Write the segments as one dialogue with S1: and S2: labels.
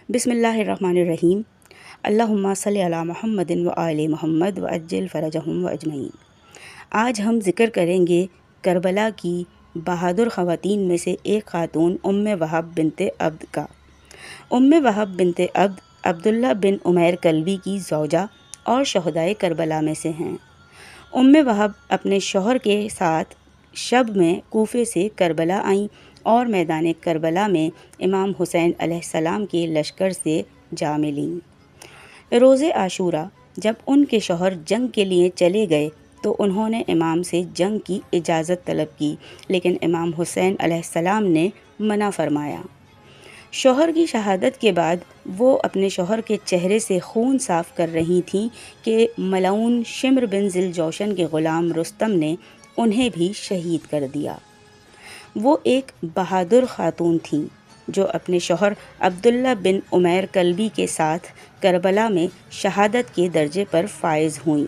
S1: بسم اللہ الرحمن الرحیم۔ اللہم صلی علی محمد و آل محمد و عجل فرجہم و اجمعین۔ آج ہم ذکر کریں گے کربلا کی بہادر خواتین میں سے ایک خاتون ام وہب بنت عبد کا۔ ام وہب بنت عبد عبداللہ بن عمیر کلبی کی زوجہ اور شہدائے کربلا میں سے ہیں۔ ام وہب اپنے شوہر کے ساتھ شب میں کوفے سے کربلا آئیں اور میدان کربلا میں امام حسین علیہ السلام کے لشکر سے جا ملیں۔ روز عاشورہ جب ان کے شوہر جنگ کے لیے چلے گئے تو انہوں نے امام سے جنگ کی اجازت طلب کی، لیکن امام حسین علیہ السلام نے منع فرمایا۔ شوہر کی شہادت کے بعد وہ اپنے شوہر کے چہرے سے خون صاف کر رہی تھیں کہ ملعون شمر بن ذی الجوشن کے غلام رستم نے انہیں بھی شہید کر دیا۔ وہ ایک بہادر خاتون تھیں جو اپنے شوہر عبداللہ بن عمیر کلبی کے ساتھ کربلا میں شہادت کے درجے پر فائز ہوئیں۔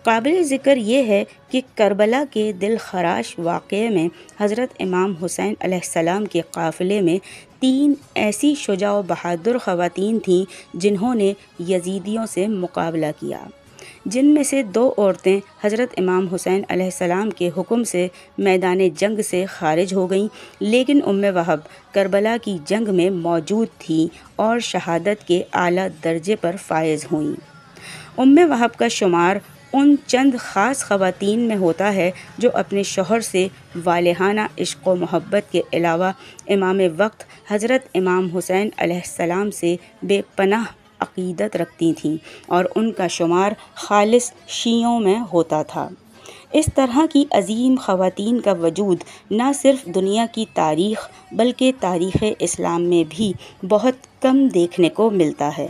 S1: قابل ذکر یہ ہے کہ کربلا کے دل خراش واقعے میں حضرت امام حسین علیہ السلام کے قافلے میں 3 ایسی شجاع و بہادر خواتین تھیں جنہوں نے یزیدیوں سے مقابلہ کیا، جن میں سے 2 عورتیں حضرت امام حسین علیہ السلام کے حکم سے میدان جنگ سے خارج ہو گئیں، لیکن ام وہب کربلا کی جنگ میں موجود تھیں اور شہادت کے اعلیٰ درجے پر فائز ہوئیں۔ ام وہب کا شمار ان چند خاص خواتین میں ہوتا ہے جو اپنے شوہر سے والہانہ عشق و محبت کے علاوہ امام وقت حضرت امام حسین علیہ السلام سے بے پناہ عقیدت رکھتی تھیں اور ان کا شمار خالص شیعوں میں ہوتا تھا۔ اس طرح کی عظیم خواتین کا وجود نہ صرف دنیا کی تاریخ بلکہ تاریخ اسلام میں بھی بہت کم دیکھنے کو ملتا ہے۔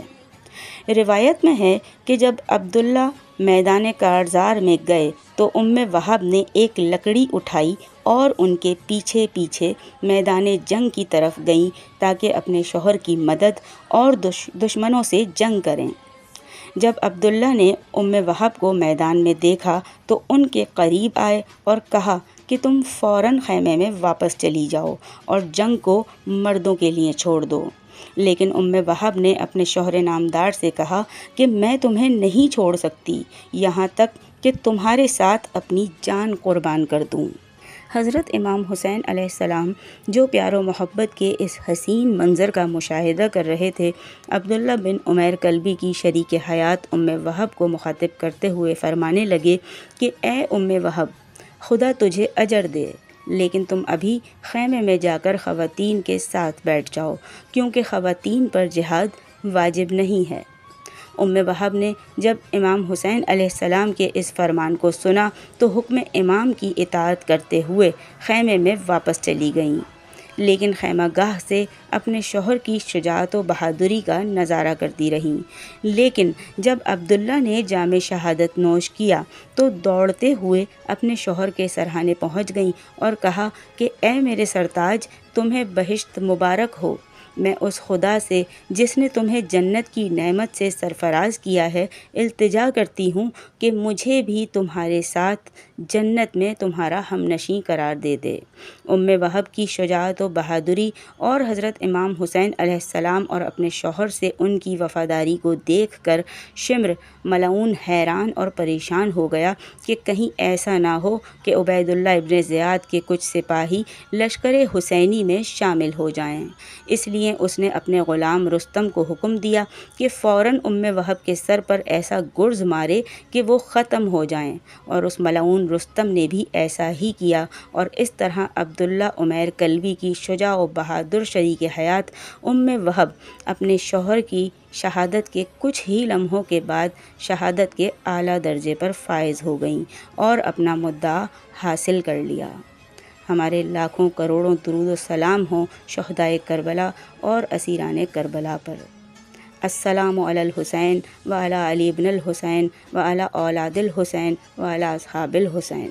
S1: روایت میں ہے کہ جب عبداللہ میدان کارزار میں گئے تو ام وہب نے ایک لکڑی اٹھائی اور ان کے پیچھے پیچھے میدان جنگ کی طرف گئیں تاکہ اپنے شوہر کی مدد اور دشمنوں سے جنگ کریں۔ جب عبداللہ نے ام وہب کو میدان میں دیکھا تو ان کے قریب آئے اور کہا کہ تم فوراً خیمے میں واپس چلی جاؤ اور جنگ کو مردوں کے لیے چھوڑ دو، لیکن ام وہب نے اپنے شوہر نامدار سے کہا کہ میں تمہیں نہیں چھوڑ سکتی یہاں تک کہ تمہارے ساتھ اپنی جان قربان کر دوں۔ حضرت امام حسین علیہ السلام جو پیار و محبت کے اس حسین منظر کا مشاہدہ کر رہے تھے، عبداللہ بن عمیر کلبی کی شریک حیات ام وہب کو مخاطب کرتے ہوئے فرمانے لگے کہ اے ام وہب، خدا تجھے اجر دے، لیکن تم ابھی خیمے میں جا کر خواتین کے ساتھ بیٹھ جاؤ کیونکہ خواتین پر جہاد واجب نہیں ہے۔ ام وہب نے جب امام حسین علیہ السلام کے اس فرمان کو سنا تو حکم امام کی اطاعت کرتے ہوئے خیمے میں واپس چلی گئیں، لیکن خیمہ گاہ سے اپنے شوہر کی شجاعت و بہادری کا نظارہ کرتی رہیں۔ لیکن جب عبداللہ نے جام شہادت نوش کیا تو دوڑتے ہوئے اپنے شوہر کے سرہانے پہنچ گئیں اور کہا کہ اے میرے سرتاج، تمہیں بہشت مبارک ہو۔ میں اس خدا سے جس نے تمہیں جنت کی نعمت سے سرفراز کیا ہے التجا کرتی ہوں کہ مجھے بھی تمہارے ساتھ جنت میں تمہارا ہم نشیں قرار دے دے۔ ام وہب کی شجاعت و بہادری اور حضرت امام حسین علیہ السلام اور اپنے شوہر سے ان کی وفاداری کو دیکھ کر شمر ملعون حیران اور پریشان ہو گیا کہ کہیں ایسا نہ ہو کہ عبید اللہ ابن زیاد کے کچھ سپاہی لشکر حسینی میں شامل ہو جائیں۔ اس لیے اس نے اپنے غلام رستم کو حکم دیا کہ فوراً ام وہب کے سر پر ایسا گرز مارے کہ وہ ختم ہو جائیں، اور اس ملعون رستم نے بھی ایسا ہی کیا، اور اس طرح عبداللہ عمیر کلبی کی شجاع و بہادر شریک حیات ام وہب اپنے شوہر کی شہادت کے کچھ ہی لمحوں کے بعد شہادت کے اعلیٰ درجے پر فائز ہو گئیں اور اپنا مدعا حاصل کر لیا۔ ہمارے لاکھوں کروڑوں درود و سلام ہوں شہدائے کربلا اور اسیران کربلا پر۔ السلام علی الحسین وعلی علی ابن الحسین وعلی اولاد الحسین وعلی اصحاب الحسین۔